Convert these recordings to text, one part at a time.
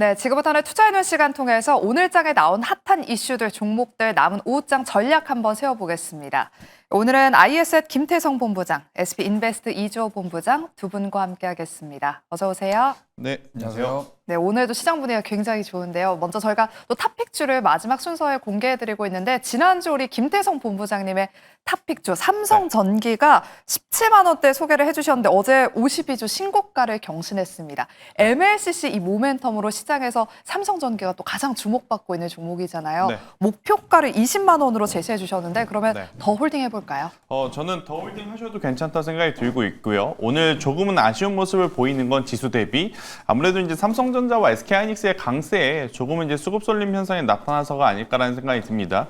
네, 지금부터는 투자해놓은 시간 통해서 오늘 장에 나온 핫한 이슈들, 종목들 남은 오후장 전략 한번 세워보겠습니다. 오늘은 IS앳 김태성 본부장, SB인베스트 이주호 본부장 두 분과 함께하겠습니다. 어서 오세요. 네, 안녕하세요. 네, 오늘도 시장 분위기가 굉장히 좋은데요. 먼저 저희가 또 탑픽주를 마지막 순서에 공개해드리고 있는데 지난주 우리 김태성 본부장님의 탑픽주 삼성전기가 17만 원대 소개를 해주셨는데 어제 52주 신고가를 경신했습니다. MLCC 이 모멘텀으로 시장에서 삼성전기가 또 가장 주목받고 있는 종목이잖아요. 네. 목표가를 20만 원으로 제시해 주셨는데 그러면 네. 더 홀딩 해볼까요? 저는 더 홀딩 하셔도 괜찮다 생각이 들고 있고요. 오늘 조금은 아쉬운 모습을 보이는 건 지수 대비 아무래도 이제 삼성전자와 SK하이닉스의 강세에 조금은 이제 수급 쏠림 현상이 나타나서가 아닐까라는 생각이 듭니다.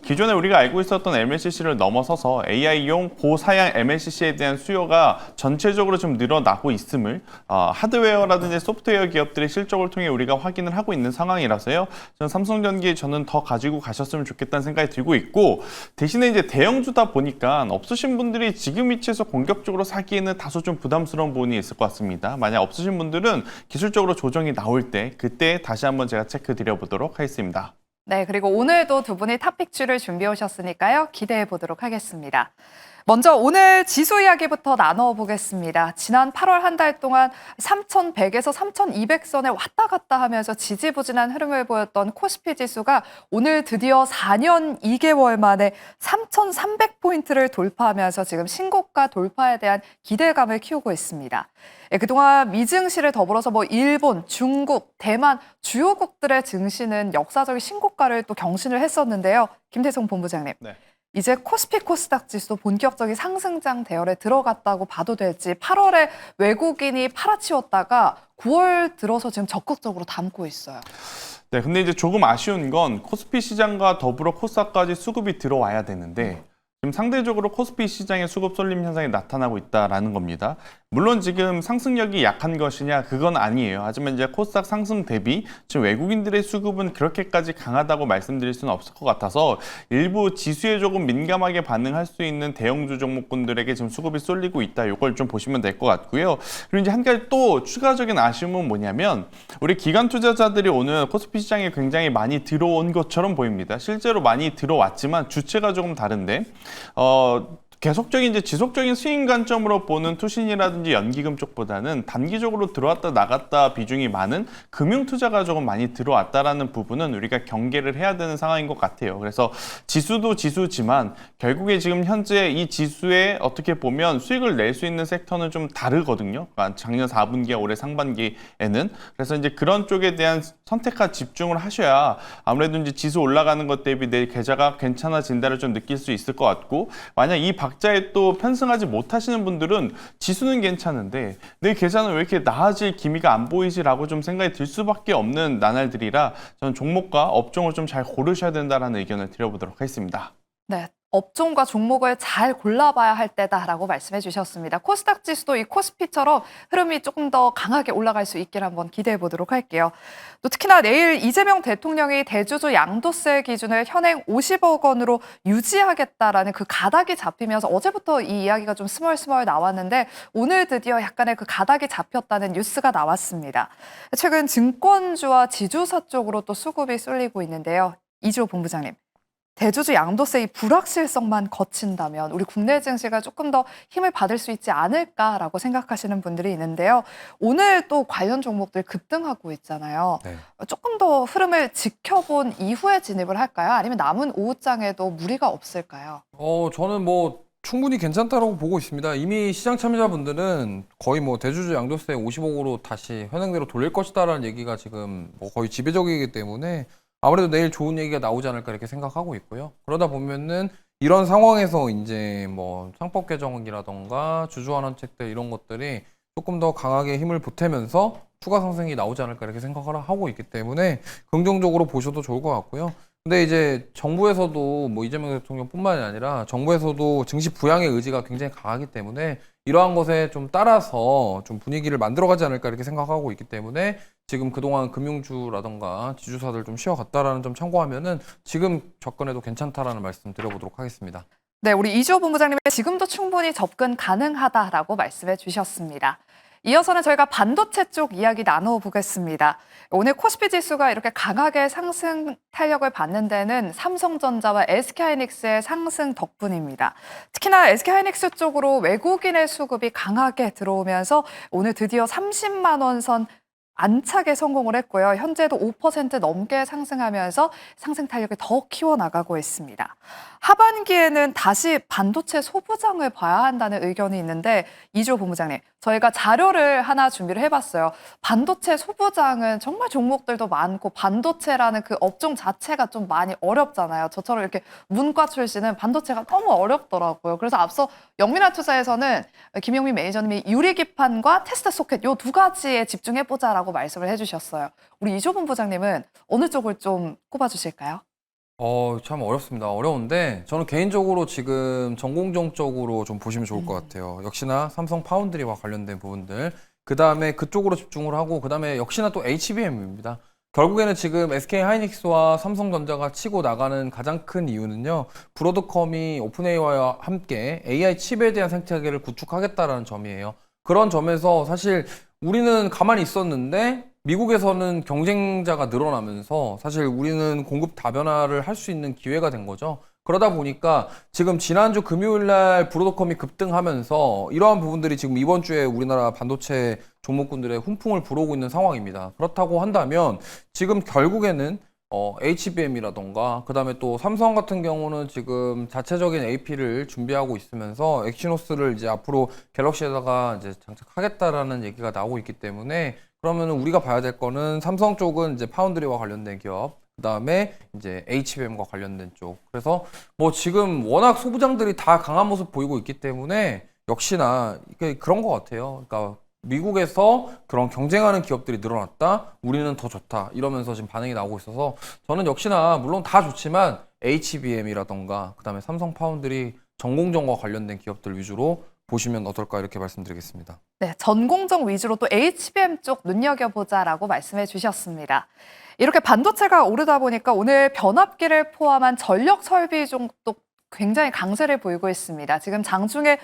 기존에 우리가 알고 있었던 MLCC를 넘어서서 AI용 고사양 MLCC에 대한 수요가 전체적으로 좀 늘어나고 있음을 하드웨어라든지 소프트웨어 기업들의 실적을 통해 우리가 확인을 하고 있는 상황이라서요. 저는 삼성전기 저는 더 가지고 가셨으면 좋겠다는 생각이 들고 있고 대신에 이제 대형주다 보니까 없으신 분들이 지금 위치에서 공격적으로 사기에는 다소 좀 부담스러운 부분이 있을 것 같습니다. 만약 없으신 분들은 기술적으로 조정이 나올 때 그때 다시 한번 제가 체크 드려보도록 하겠습니다. 네, 그리고 오늘도 두 분이 탑픽주를 준비해 오셨으니까요. 기대해 보도록 하겠습니다. 먼저 오늘 지수 이야기부터 나눠보겠습니다. 지난 8월 한 달 동안 3,100에서 3,200선에 왔다 갔다 하면서 지지부진한 흐름을 보였던 코스피 지수가 오늘 드디어 4년 2개월 만에 3,300포인트를 돌파하면서 지금 신고가 돌파에 대한 기대감을 키우고 있습니다. 그동안 미증시를 더불어서 일본, 중국, 대만 주요국들의 증시는 역사적인 신고가를 또 경신을 했었는데요. 김태성 본부장님. 네. 이제 코스피 코스닥 지수도 본격적인 상승장 대열에 들어갔다고 봐도 될지 8월에 외국인이 팔아치웠다가 9월 들어서 지금 적극적으로 담고 있어요. 네, 근데 이제 조금 아쉬운 건 코스피 시장과 더불어 코스닥까지 수급이 들어와야 되는데 지금 상대적으로 코스피 시장의 수급 쏠림 현상이 나타나고 있다라는 겁니다. 물론 지금 상승력이 약한 것이냐 그건 아니에요. 하지만 이제 코스닥 상승 대비 지금 외국인들의 수급은 그렇게까지 강하다고 말씀드릴 수는 없을 것 같아서 일부 지수에 조금 민감하게 반응할 수 있는 대형주 종목군들에게 지금 수급이 쏠리고 있다. 이걸 좀 보시면 될 것 같고요. 그리고 이제 한 가지 또 추가적인 아쉬움은 뭐냐면 우리 기관 투자자들이 오늘 코스피 시장에 굉장히 많이 들어온 것처럼 보입니다. 실제로 많이 들어왔지만 주체가 조금 다른데 계속적인 이제 지속적인 수익 관점으로 보는 투신이라든지 연기금 쪽보다는 단기적으로 들어왔다 나갔다 비중이 많은 금융 투자가 조금 많이 들어왔다라는 부분은 우리가 경계를 해야 되는 상황인 것 같아요. 그래서 지수도 지수지만 결국에 지금 현재 이 지수에 어떻게 보면 수익을 낼 수 있는 섹터는 좀 다르거든요. 그러니까 작년 4분기와 올해 상반기에는 그래서 이제 그런 쪽에 대한 선택과 집중을 하셔야 아무래도 이제 지수 올라가는 것 대비 내 계좌가 괜찮아진다를 좀 느낄 수 있을 것 같고 만약 이 박자에 또 편승하지 못하시는 분들은 지수는 괜찮은데 내 계좌는 왜 이렇게 나아질 기미가 안 보이지라고 좀 생각이 들 수밖에 없는 나날들이라 저는 종목과 업종을 좀 잘 고르셔야 된다라는 의견을 드려보도록 하겠습니다. 네, 업종과 종목을 잘 골라봐야 할 때다라고 말씀해 주셨습니다. 코스닥 지수도 이 코스피처럼 흐름이 조금 더 강하게 올라갈 수 있길 한번 기대해 보도록 할게요. 또 특히나 내일 이재명 대통령이 대주주 양도세 기준을 현행 50억 원으로 유지하겠다라는 그 가닥이 잡히면서 어제부터 이 이야기가 좀 스멀스멀 나왔는데 오늘 드디어 약간의 그 가닥이 잡혔다는 뉴스가 나왔습니다. 최근 증권주와 지주사 쪽으로 또 수급이 쏠리고 있는데요. 이주호 본부장님. 대주주 양도세 이 불확실성만 거친다면 우리 국내 증시가 조금 더 힘을 받을 수 있지 않을까라고 생각하시는 분들이 있는데요. 오늘 또 관련 종목들 급등하고 있잖아요. 네. 조금 더 흐름을 지켜본 이후에 진입을 할까요? 아니면 남은 오후장에도 무리가 없을까요? 저는 충분히 괜찮다고 보고 있습니다. 이미 시장 참여자분들은 거의 대주주 양도세 50억으로 다시 현행대로 돌릴 것이다라는 얘기가 지금 거의 지배적이기 때문에 아무래도 내일 좋은 얘기가 나오지 않을까 이렇게 생각하고 있고요. 그러다 보면은 이런 상황에서 이제 상법 개정이라던가 주주환원책들 이런 것들이 조금 더 강하게 힘을 보태면서 추가 상승이 나오지 않을까 이렇게 생각을 하고 있기 때문에 긍정적으로 보셔도 좋을 것 같고요. 근데 이제 정부에서도 이재명 대통령뿐만이 아니라 정부에서도 증시 부양의 의지가 굉장히 강하기 때문에 이러한 것에 좀 따라서 좀 분위기를 만들어가지 않을까 이렇게 생각하고 있기 때문에 지금 그동안 금융주라던가 지주사들 좀 쉬어갔다라는 점 참고하면은 지금 접근해도 괜찮다라는 말씀 드려보도록 하겠습니다. 네, 우리 이주호 본부장님은 지금도 충분히 접근 가능하다라고 말씀해 주셨습니다. 이어서는 저희가 반도체 쪽 이야기 나눠보겠습니다. 오늘 코스피 지수가 이렇게 강하게 상승 탄력을 받는 데는 삼성전자와 SK하이닉스의 상승 덕분입니다. 특히나 SK하이닉스 쪽으로 외국인의 수급이 강하게 들어오면서 오늘 드디어 30만 원 선 안착에 성공을 했고요. 현재도 5% 넘게 상승하면서 상승 탄력을 더 키워나가고 있습니다. 하반기에는 다시 반도체 소부장을 봐야 한다는 의견이 있는데 이주호 본부장님, 저희가 자료를 하나 준비를 해봤어요. 반도체 소부장은 정말 종목들도 많고 반도체라는 그 업종 자체가 좀 많이 어렵잖아요. 저처럼 이렇게 문과 출신은 반도체가 너무 어렵더라고요. 그래서 앞서 영민한 투자에서는 김용민 매니저님이 유리기판과 테스트 소켓 요 두 가지에 집중해보자라고 말씀을 해주셨어요. 우리 이주호 본부장님은 어느 쪽을 좀 꼽아주실까요? 참 어렵습니다. 어려운데 저는 개인적으로 지금 전공정 쪽으로 좀 보시면 좋을 것 같아요. 역시나 삼성 파운드리와 관련된 부분들, 그 다음에 그쪽으로 집중을 하고, 그 다음에 역시나 또 HBM입니다. 결국에는 지금 SK 하이닉스와 삼성전자가 치고 나가는 가장 큰 이유는요, 브로드컴이 오픈AI와 함께 AI 칩에 대한 생태계를 구축하겠다라는 점이에요. 그런 점에서 사실 우리는 가만히 있었는데 미국에서는 경쟁자가 늘어나면서 사실 우리는 공급 다변화를 할 수 있는 기회가 된 거죠. 그러다 보니까 지금 지난주 금요일 날 브로드컴이 급등하면서 이러한 부분들이 지금 이번 주에 우리나라 반도체 종목군들의 훈풍을 불어오고 있는 상황입니다. 그렇다고 한다면 지금 결국에는 HBM이라던가 그 다음에 또 삼성 같은 경우는 지금 자체적인 AP를 준비하고 있으면서 엑시노스를 이제 앞으로 갤럭시에다가 이제 장착하겠다라는 얘기가 나오고 있기 때문에, 그러면 우리가 봐야 될 거는 삼성 쪽은 이제 파운드리와 관련된 기업, 그 다음에 이제 HBM과 관련된 쪽. 그래서 뭐 지금 워낙 소부장들이 다 강한 모습 보이고 있기 때문에 역시나 그런 것 같아요. 그러니까 미국에서 그런 경쟁하는 기업들이 늘어났다, 우리는 더 좋다 이러면서 지금 반응이 나오고 있어서 저는 역시나 물론 다 좋지만 HBM이라던가 그 다음에 삼성 파운드리 전공정과 관련된 기업들 위주로 보시면 어떨까 이렇게 말씀드리겠습니다. 네, 전공정 위주로 또 HBM 쪽 눈여겨보자라고 말씀해 주셨습니다. 이렇게 반도체가 오르다 보니까 오늘 변압기를 포함한 전력 설비 종도 굉장히 강세를 보이고 있습니다. 지금 장중에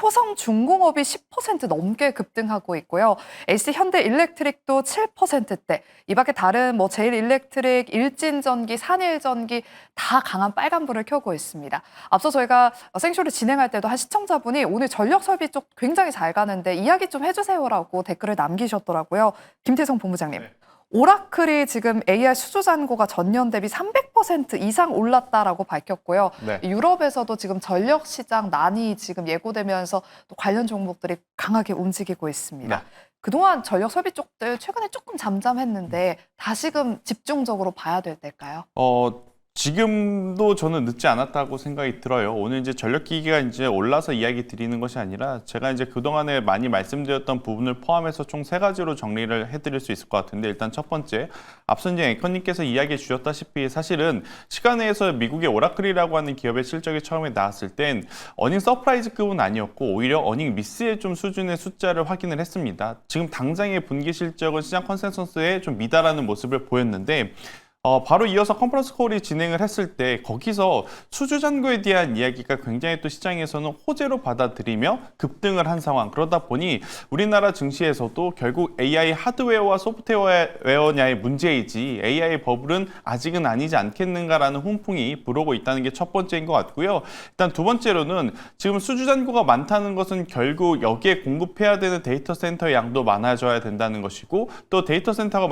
효성중공업이 10% 넘게 급등하고 있고요. LG 현대일렉트릭도 7%대. 이 밖에 다른 뭐 제일일렉트릭, 일진전기, 산일전기 다 강한 빨간불을 켜고 있습니다. 앞서 저희가 생쇼를 진행할 때도 한 시청자분이 오늘 전력 설비 쪽 굉장히 잘 가는데 이야기 좀 해주세요라고 댓글을 남기셨더라고요. 김태성 본부장님. 네. 오라클이 지금 AI 수주 잔고가 전년 대비 300% 이상 올랐다라고 밝혔고요. 네. 유럽에서도 지금 전력 시장 난이 지금 예고되면서 또 관련 종목들이 강하게 움직이고 있습니다. 네. 그동안 전력 설비 쪽들 최근에 조금 잠잠했는데 다시금 집중적으로 봐야 될 때일까요? 지금도 저는 늦지 않았다고 생각이 들어요. 오늘 이제 전력기기가 이제 올라서 이야기 드리는 것이 아니라 제가 이제 그동안에 많이 말씀드렸던 부분을 포함해서 총 3가지로 정리를 해드릴 수 있을 것 같은데, 일단 첫 번째, 앞서 이제 앵커님께서 이야기해 주셨다시피 사실은 시간에서 미국의 오라클이라고 하는 기업의 실적이 처음에 나왔을 땐 어닝 서프라이즈급은 아니었고 오히려 어닝 미스의 좀 수준의 숫자를 확인을 했습니다. 지금 당장의 분기 실적은 시장 컨센서스에 좀 미달하는 모습을 보였는데, 바로 이어서 컨퍼런스 콜이 진행을 했을 때 거기서 수주 잔고에 대한 이야기가 굉장히 또 시장에서는 호재로 받아들이며 급등을 한 상황. 그러다 보니 우리나라 증시에서도 결국 AI 하드웨어와 소프트웨어냐의 문제이지 AI 버블은 아직은 아니지 않겠는가라는 훈풍이 불어오고 있다는 게 첫 번째인 것 같고요. 일단 두 번째로는 지금 수주 잔고가 많다는 것은 결국 여기에 공급해야 되는 데이터 센터의 양도 많아져야 된다는 것이고, 또 데이터 센터가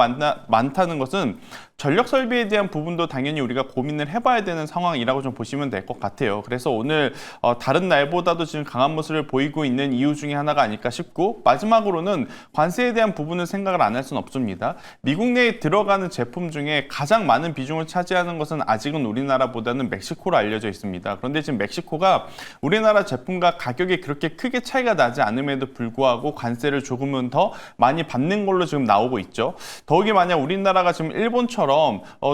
많다는 것은 전력 설비에 대한 부분도 당연히 우리가 고민을 해봐야 되는 상황이라고 좀 보시면 될 것 같아요. 그래서 오늘 다른 날보다도 지금 강한 모습을 보이고 있는 이유 중에 하나가 아닐까 싶고, 마지막으로는 관세에 대한 부분은 생각을 안 할 수는 없습니다. 미국 내에 들어가는 제품 중에 가장 많은 비중을 차지하는 것은 아직은 우리나라보다는 멕시코로 알려져 있습니다. 그런데 지금 멕시코가 우리나라 제품과 가격이 그렇게 크게 차이가 나지 않음에도 불구하고 관세를 조금은 더 많이 받는 걸로 지금 나오고 있죠. 더욱이 만약 우리나라가 지금 일본처럼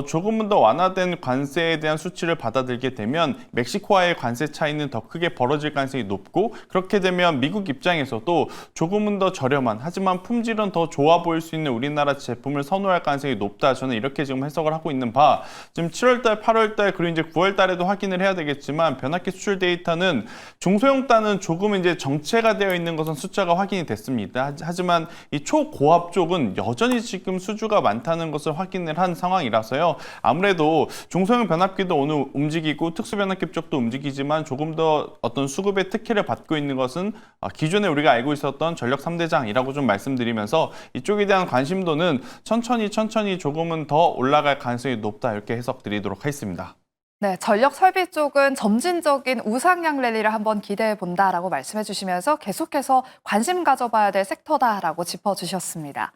조금은 더 완화된 관세에 대한 수치를 받아들게 되면 멕시코와의 관세 차이는 더 크게 벌어질 가능성이 높고, 그렇게 되면 미국 입장에서도 조금은 더 저렴한 하지만 품질은 더 좋아 보일 수 있는 우리나라 제품을 선호할 가능성이 높다. 저는 이렇게 지금 해석을 하고 있는 바, 지금 7월달, 8월달 그리고 이제 9월달에도 확인을 해야 되겠지만 변압기 수출 데이터는 중소형 단은 조금 이제 정체가 되어 있는 것은 숫자가 확인이 됐습니다. 하지만 이 초고압 쪽은 여전히 지금 수주가 많다는 것을 확인을 한 상황이라서요. 아무래도 중소형 변압기도 오늘 움직이고 특수 변압기 쪽도 움직이지만 조금 더 어떤 수급의 특혜를 받고 있는 것은 기존에 우리가 알고 있었던 전력 3대장이라고 좀 말씀드리면서 이쪽에 대한 관심도는 천천히 조금은 더 올라갈 가능성이 높다, 이렇게 해석드리도록 하겠습니다. 네, 전력 설비 쪽은 점진적인 우상향 랠리를 한번 기대해 본다라고 말씀해 주시면서 계속해서 관심 가져봐야 될 섹터다라고 짚어주셨습니다.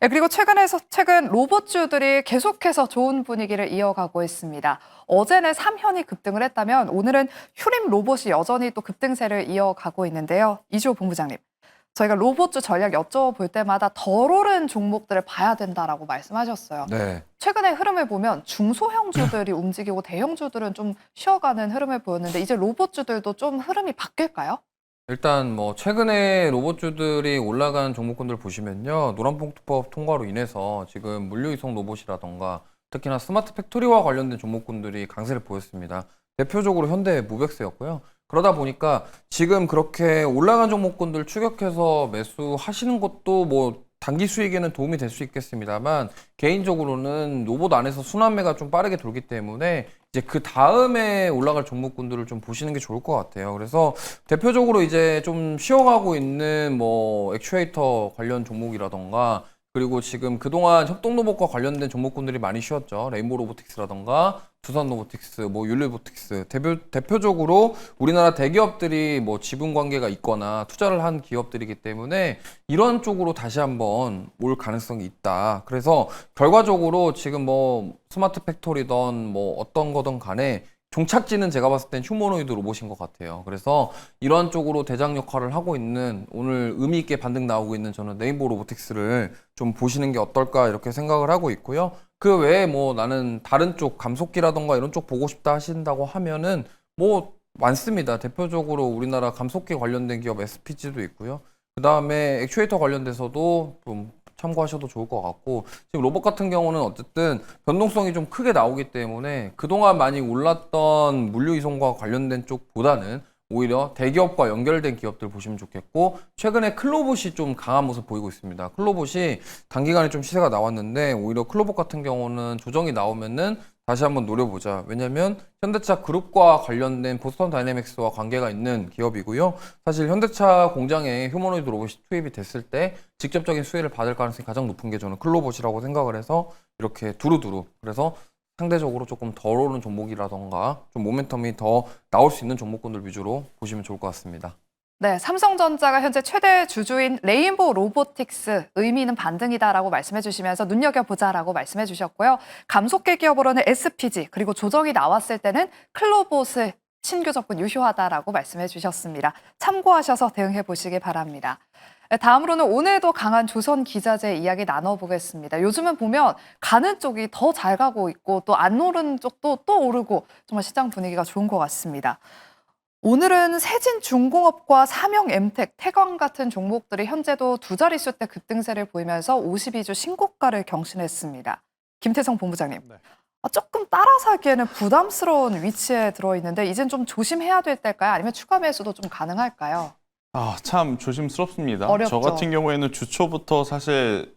네, 그리고 최근 로봇주들이 계속해서 좋은 분위기를 이어가고 있습니다. 어제는 삼현이 급등을 했다면 오늘은 휴림 로봇이 여전히 또 급등세를 이어가고 있는데요. 이주호 본부장님, 저희가 로봇주 전략 여쭤볼 때마다 덜 오른 종목들을 봐야 된다라고 말씀하셨어요. 네. 최근의 흐름을 보면 중소형주들이 움직이고 대형주들은 좀 쉬어가는 흐름을 보였는데 이제 로봇주들도 좀 흐름이 바뀔까요? 일단 뭐 최근에 로봇주들이 올라간 종목군들 보시면요. 노란봉투법 통과로 인해서 지금 물류이송 로봇이라던가 특히나 스마트 팩토리와 관련된 종목군들이 강세를 보였습니다. 대표적으로 현대 무벡스였고요. 그러다 보니까 지금 그렇게 올라간 종목군들 추격해서 매수하시는 것도 뭐 단기 수익에는 도움이 될 수 있겠습니다만, 개인적으로는 로봇 안에서 순환매가 좀 빠르게 돌기 때문에 이제 그 다음에 올라갈 종목군들을 좀 보시는 게 좋을 것 같아요. 그래서 대표적으로 이제 좀 쉬어가고 있는 뭐 액추에이터 관련 종목이라던가, 그리고 지금 그동안 협동로봇과 관련된 종목군들이 많이 쉬었죠. 레인보우 로보틱스라던가 두산 로보틱스, 뭐 율로보틱스, 대표적으로 우리나라 대기업들이 뭐 지분 관계가 있거나 투자를 한 기업들이기 때문에 이런 쪽으로 다시 한번 올 가능성이 있다. 그래서 결과적으로 지금 뭐 스마트 팩토리든 뭐 어떤 거든 간에 종착지는 제가 봤을 땐 휴머노이드 로봇인 것 같아요. 그래서 이런 쪽으로 대장 역할을 하고 있는, 오늘 의미 있게 반등 나오고 있는 저는 레인보우 로보틱스를 좀 보시는 게 어떨까 이렇게 생각을 하고 있고요. 그 외에 뭐 나는 다른 쪽 감속기라던가 이런 쪽 보고 싶다 하신다고 하면은 뭐 많습니다. 대표적으로 우리나라 감속기 관련된 기업 SPG도 있고요. 그 다음에 액추에이터 관련돼서도 좀 참고하셔도 좋을 것 같고, 지금 로봇 같은 경우는 어쨌든 변동성이 좀 크게 나오기 때문에 그동안 많이 올랐던 물류 이송과 관련된 쪽보다는 오히려 대기업과 연결된 기업들 보시면 좋겠고, 최근에 클로봇이 좀 강한 모습 보이고 있습니다. 클로봇이 단기간에 좀 시세가 나왔는데 오히려 클로봇 같은 경우는 조정이 나오면은 다시 한번 노려보자. 왜냐면 현대차 그룹과 관련된 보스턴 다이내믹스와 관계가 있는 기업이고요. 사실 현대차 공장에 휴머노이드 로봇이 투입이 됐을 때 직접적인 수혜를 받을 가능성이 가장 높은 게 저는 클로봇이라고 생각을 해서 이렇게 두루두루, 그래서 상대적으로 조금 덜 오른 종목이라던가 좀 모멘텀이 더 나올 수 있는 종목군들 위주로 보시면 좋을 것 같습니다. 네, 삼성전자가 현재 최대 주주인 레인보우 로보틱스 의미는 반등이다라고 말씀해 주시면서 눈여겨보자라고 말씀해 주셨고요. 감속기 기업으로는 SPG, 그리고 조정이 나왔을 때는 클로봇을 신규 접근 유효하다라고 말씀해 주셨습니다. 참고하셔서 대응해 보시기 바랍니다. 다음으로는 오늘도 강한 조선기자재 이야기 나눠보겠습니다. 요즘은 보면 가는 쪽이 더 잘 가고 있고 또 안 오르는 쪽도 또 오르고 정말 시장 분위기가 좋은 것 같습니다. 오늘은 세진중공업과 삼영엠텍, 태광 같은 종목들이 현재도 두 자릿수대 급등세를 보이면서 52주 신고가를 경신했습니다. 김태성 본부장님, 네. 조금 따라사기에는 부담스러운 위치에 들어있는데 이젠 좀 조심해야 될 때일까요? 아니면 추가 매수도 좀 가능할까요? 참 조심스럽습니다. 어렵죠. 저 같은 경우에는 주초부터 사실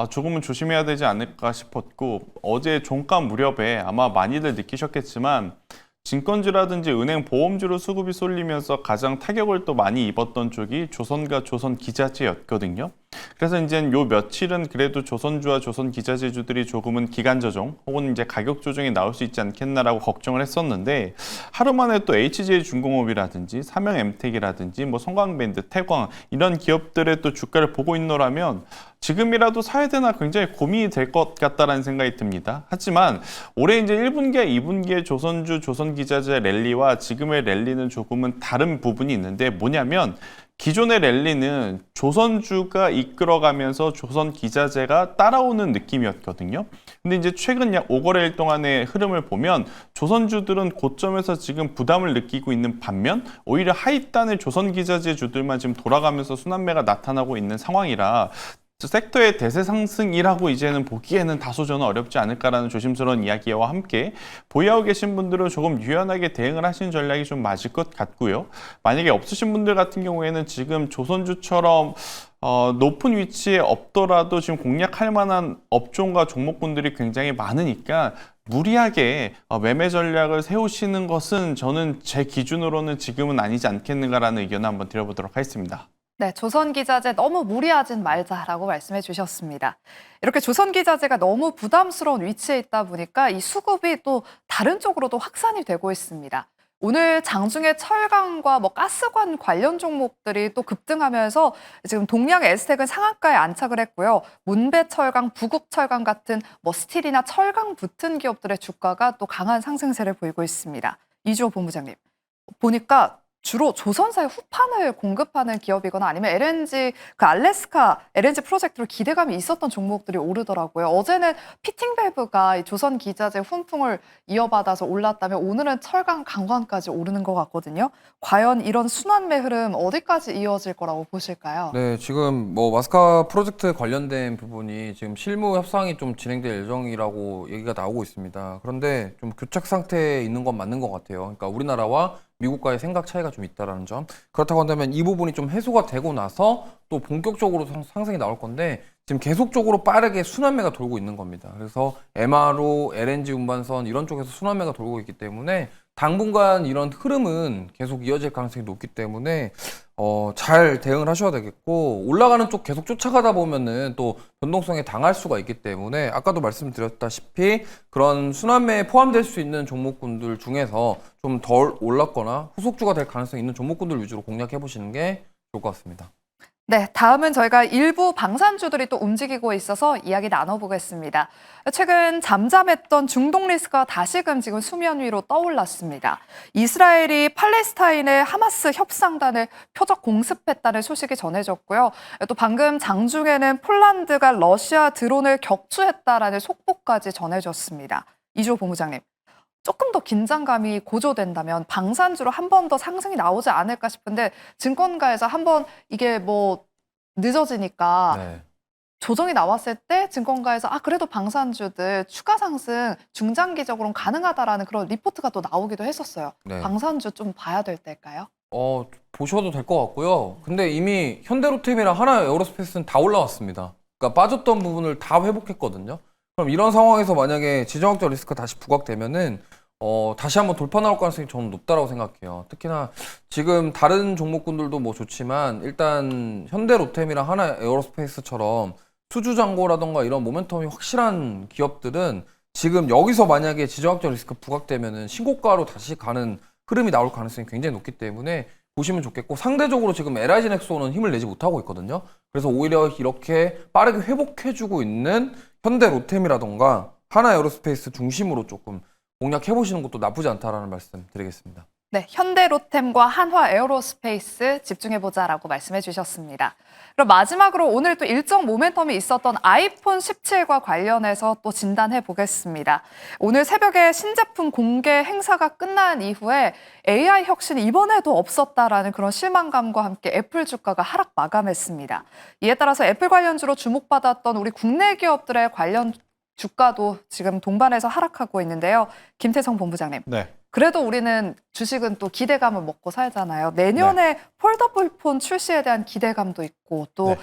조금은 조심해야 되지 않을까 싶었고, 어제 종가 무렵에 아마 많이들 느끼셨겠지만 증권주라든지 은행, 보험주로 수급이 쏠리면서 가장 타격을 또 많이 입었던 쪽이 조선과 조선기자재였거든요. 그래서 이제 요 며칠은 그래도 조선주와 조선기자재주들이 조금은 기간 조정 혹은 이제 가격 조정이 나올 수 있지 않겠나라고 걱정을 했었는데, 하루 만에 또 HJ중공업이라든지 삼영엠텍이라든지 뭐 성광밴드, 태광 이런 기업들의 또 주가를 보고 있노라면 지금이라도 사야 되나 굉장히 고민이 될 것 같다라는 생각이 듭니다. 하지만 올해 이제 1분기와 2분기의 조선주, 조선기자재 랠리와 지금의 랠리는 조금은 다른 부분이 있는데, 뭐냐면 기존의 랠리는 조선주가 이끌어가면서 조선기자재가 따라오는 느낌이었거든요. 근데 이제 최근 약 5거래일 동안의 흐름을 보면 조선주들은 고점에서 지금 부담을 느끼고 있는 반면 오히려 하이단의 조선기자재주들만 지금 돌아가면서 순환매가 나타나고 있는 상황이라 섹터의 대세 상승이라고 이제는 보기에는 다소 저는 어렵지 않을까라는 조심스러운 이야기와 함께 보유하고 계신 분들은 조금 유연하게 대응을 하시는 전략이 좀 맞을 것 같고요. 만약에 없으신 분들 같은 경우에는 지금 조선주처럼 높은 위치에 없더라도 지금 공략할 만한 업종과 종목군들이 굉장히 많으니까 무리하게 매매 전략을 세우시는 것은 저는 제 기준으로는 지금은 아니지 않겠는가라는 의견을 한번 드려보도록 하겠습니다. 네, 조선기자재 너무 무리하진 말자라고 말씀해 주셨습니다. 이렇게 조선기자재가 너무 부담스러운 위치에 있다 보니까 이 수급이 또 다른 쪽으로도 확산이 되고 있습니다. 오늘 장중에 철강과 가스관 관련 종목들이 또 급등하면서 지금 동양 에스텍은 상한가에 안착을 했고요. 문배철강, 부국철강 같은 스틸이나 철강 붙은 기업들의 주가가 또 강한 상승세를 보이고 있습니다. 이주호 본부장님, 보니까 주로 조선사의 후판을 공급하는 기업이거나 아니면 LNG, 알래스카 LNG 프로젝트로 기대감이 있었던 종목들이 오르더라고요. 어제는 피팅밸브가 조선 기자재 훈풍을 이어받아서 올랐다면 오늘은 철강, 강관까지 오르는 것 같거든요. 과연 이런 순환매 흐름 어디까지 이어질 거라고 보실까요? 네, 지금 마스카 프로젝트 관련된 부분이 지금 실무 협상이 좀 진행될 예정이라고 얘기가 나오고 있습니다. 그런데 좀 교착 상태에 있는 건 맞는 것 같아요. 그러니까 우리나라와 미국과의 생각 차이가 좀 있다라는 점. 그렇다고 한다면 이 부분이 좀 해소가 되고 나서 또 본격적으로 상승이 나올 건데 지금 계속적으로 빠르게 순환매가 돌고 있는 겁니다. 그래서 MRO, LNG 운반선 이런 쪽에서 순환매가 돌고 있기 때문에 당분간 이런 흐름은 계속 이어질 가능성이 높기 때문에 잘 대응을 하셔야 되겠고 올라가는 쪽 계속 쫓아가다 보면은 또 변동성에 당할 수가 있기 때문에 아까도 말씀드렸다시피 그런 순환매에 포함될 수 있는 종목군들 중에서 좀 덜 올랐거나 후속주가 될 가능성이 있는 종목군들 위주로 공략해 보시는 게 좋을 것 같습니다. 네, 다음은 저희가 일부 방산주들이 또 움직이고 있어서 이야기 나눠보겠습니다. 최근 잠잠했던 중동 리스크가 다시금 지금 수면 위로 떠올랐습니다. 이스라엘이 팔레스타인의 하마스 협상단을 표적 공습했다는 소식이 전해졌고요. 또 방금 장중에는 폴란드가 러시아 드론을 격추했다라는 속보까지 전해졌습니다. 이주호 본부장님, 조금 더 긴장감이 고조된다면 방산주로 한 번 더 상승이 나오지 않을까 싶은데 증권가에서 한번 이게 늦어지니까 네. 조정이 나왔을 때 증권가에서 그래도 방산주들 추가 상승 중장기적으로는 가능하다라는 그런 리포트가 또 나오기도 했었어요. 네. 방산주 좀 봐야 될 때일까요? 보셔도 될 것 같고요. 근데 이미 현대로템이랑 하나 에어로스페이스는 다 올라왔습니다. 그러니까 빠졌던 부분을 다 회복했거든요. 그럼 이런 상황에서 만약에 지정학적 리스크가 다시 부각되면은 다시 한번 돌파 나올 가능성이 저는 높다라고 생각해요. 특히나 지금 다른 종목군들도 좋지만 일단 현대로템이랑 하나 에어로스페이스처럼 수주잔고라던가 이런 모멘텀이 확실한 기업들은 지금 여기서 만약에 지정학적 리스크 부각되면은 신고가로 다시 가는 흐름이 나올 가능성이 굉장히 높기 때문에 보시면 좋겠고 상대적으로 지금 LIG 넥소는 힘을 내지 못하고 있거든요. 그래서 오히려 이렇게 빠르게 회복해주고 있는 현대로템이라던가 하나 에어로스페이스 중심으로 조금 공략해보시는 것도 나쁘지 않다라는 말씀 드리겠습니다. 네, 현대로템과 한화 에어로스페이스 집중해보자라고 말씀해 주셨습니다. 그럼 마지막으로 오늘 또 일정 모멘텀이 있었던 아이폰 17과 관련해서 또 진단해 보겠습니다. 오늘 새벽에 신제품 공개 행사가 끝난 이후에 AI 혁신이 이번에도 없었다라는 그런 실망감과 함께 애플 주가가 하락 마감했습니다. 이에 따라서 애플 관련주로 주목받았던 우리 국내 기업들의 관련 주가도 지금 동반해서 하락하고 있는데요. 김태성 본부장님. 네. 그래도 우리는 주식은 또 기대감을 먹고 살잖아요. 내년에 폴더블 폰 출시에 대한 기대감도 있고 또 네.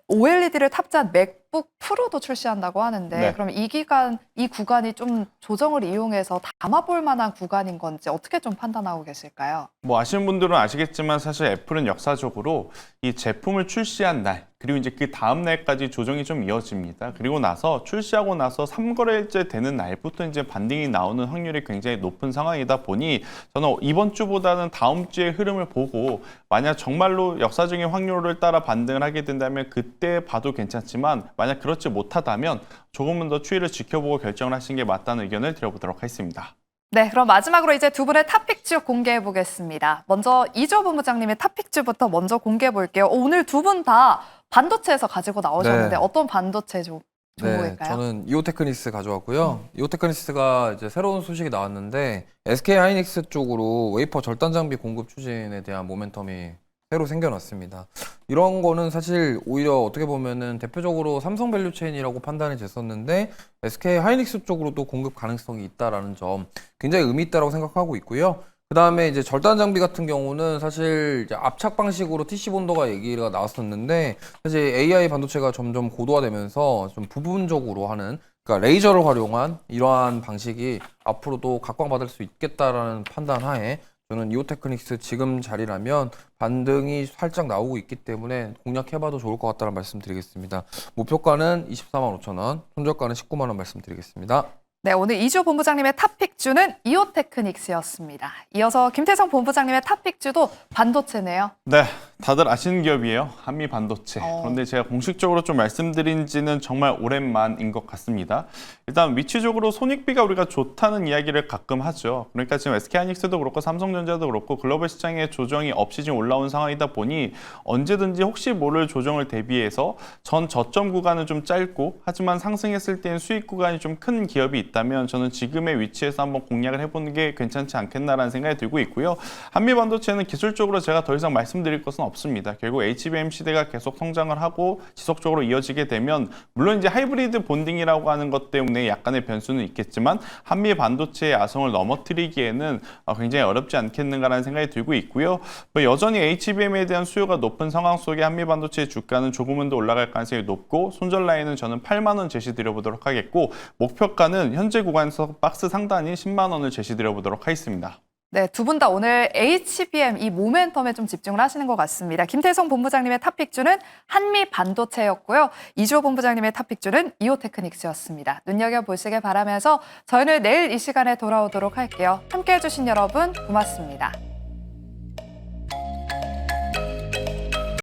OLED를 탑재한 맥북 프로도 출시한다고 하는데 네. 그럼 이 구간이 좀 조정을 이용해서 담아볼 만한 구간인 건지 어떻게 좀 판단하고 계실까요? 아시는 분들은 아시겠지만 사실 애플은 역사적으로 이 제품을 출시한 날 그리고 이제 그 다음 날까지 조정이 좀 이어집니다. 그리고 나서 출시하고 나서 3거래일째 되는 날부터 이제 반등이 나오는 확률이 굉장히 높은 상황이다 보니 저는 이번 주보다는 다음 주의 흐름을 보고 만약 정말로 역사적인 확률을 따라 반등을 하게 된다면 그때 봐도 괜찮지만 만약 그렇지 못하다면 조금은 더 추이를 지켜보고 결정을 하시는 게 맞다는 의견을 드려보도록 하겠습니다. 네, 그럼 마지막으로 이제 두 분의 탑픽주 공개해 보겠습니다. 먼저 이조 본부장님의 탑픽주부터 먼저 공개해 볼게요. 오늘 두 분 다 반도체에서 가지고 나오셨는데 네. 어떤 반도체 종목일까요? 저는 이오테크니스 가져왔고요. 이오테크니스가 이제 새로운 소식이 나왔는데 SK 하이닉스 쪽으로 웨이퍼 절단 장비 공급 추진에 대한 모멘텀이 새로 생겨났습니다. 이런 거는 사실 오히려 어떻게 보면은 대표적으로 삼성 밸류체인이라고 판단이 됐었는데 SK 하이닉스 쪽으로도 공급 가능성이 있다라는 점 굉장히 의미 있다라고 생각하고 있고요. 그 다음에 이제 절단 장비 같은 경우는 사실 이제 압착 방식으로 TC 본더가 얘기가 나왔었는데 사실 AI 반도체가 점점 고도화되면서 좀 부분적으로 하는 그러니까 레이저를 활용한 이러한 방식이 앞으로도 각광받을 수 있겠다라는 판단 하에 저는 이오테크닉스 지금 자리라면 반등이 살짝 나오고 있기 때문에 공략해봐도 좋을 것 같다는 말씀 드리겠습니다. 목표가는 24만 5천 원, 손절가는 19만 원 말씀드리겠습니다. 네, 오늘 이조 본부장님의 탑픽주는 이오테크닉스였습니다. 이어서 김태성 본부장님의 탑픽주도 반도체네요. 네, 다들 아시는 기업이에요. 한미 반도체. 어. 그런데 제가 공식적으로 좀 말씀드린 지는 정말 오랜만인 것 같습니다. 일단 위치적으로 손익비가 우리가 좋다는 이야기를 가끔 하죠. 그러니까 지금 SK하이닉스도 그렇고 삼성전자도 그렇고 글로벌 시장의 조정이 없이 지금 올라온 상황이다 보니 언제든지 혹시 모를 조정을 대비해서 전 저점 구간은 좀 짧고 하지만 상승했을 때는 수익 구간이 좀 큰 기업이 있다면 저는 지금의 위치에서 한번 공략을 해보는 게 괜찮지 않겠나라는 생각이 들고 있고요. 한미 반도체는 기술적으로 제가 더 이상 말씀드릴 것은 없습니다. 결국 HBM 시대가 계속 성장을 하고 지속적으로 이어지게 되면 물론 이제 하이브리드 본딩이라고 하는 것 때문에 약간의 변수는 있겠지만 한미 반도체의 아성을 넘어뜨리기에는 굉장히 어렵지 않겠는가라는 생각이 들고 있고요. 여전히 HBM에 대한 수요가 높은 상황 속에 한미 반도체의 주가는 조금은 더 올라갈 가능성이 높고 손절 라인은 저는 8만 원 제시드려보도록 하겠고 목표가는 현재 구간에서 박스 상단이 10만 원을 제시드려보도록 하겠습니다. 네, 두 분 다 오늘 HBM 이 모멘텀에 좀 집중을 하시는 것 같습니다. 김태성 본부장님의 탑픽주는 한미 반도체였고요. 이주호 본부장님의 탑픽주는 이오테크닉스였습니다. 눈여겨보시길 바라면서 저희는 내일 이 시간에 돌아오도록 할게요. 함께해 주신 여러분 고맙습니다.